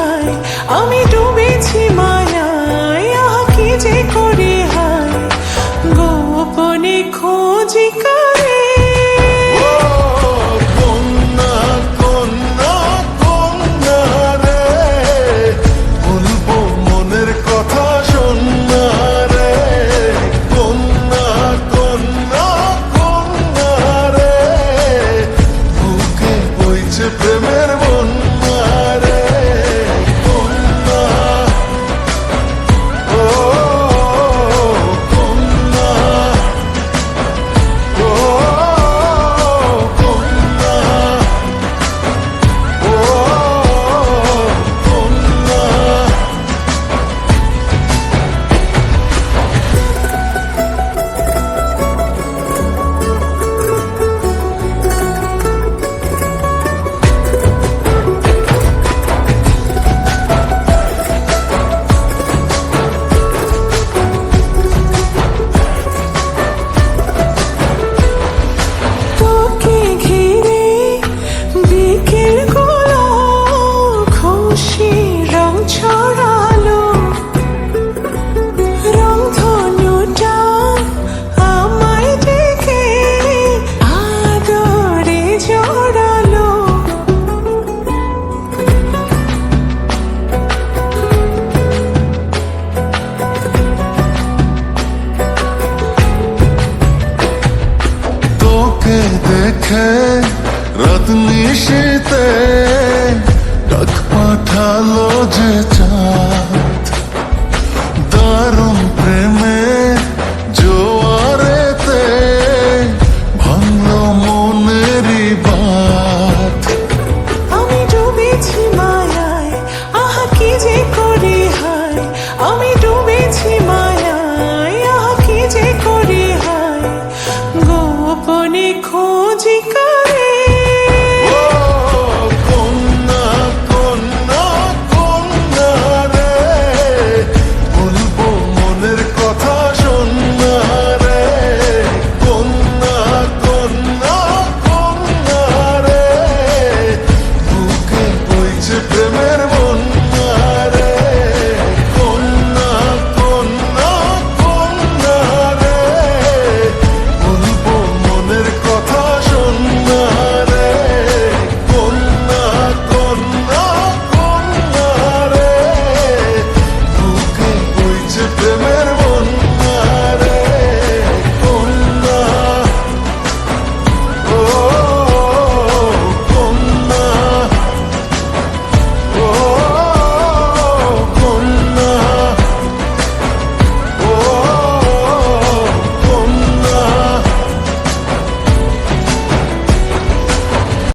হায় আমি ডুবেছি মায়ায়, আহা কি যে করি হায় গোপনে খোঁজি কারে। কন্যা কন্যা কন্যা রে, বলবো মনের কথা শোনা রে। কন্যা কন্যা কন্যা রে, বুকে বইছে প্রেমের বন্যা রে। কন্যা ও কন্যা ও কন্যা ও কন্যা। তোকে ঘিরে বিকেল গুলো খুশি রং ছড়া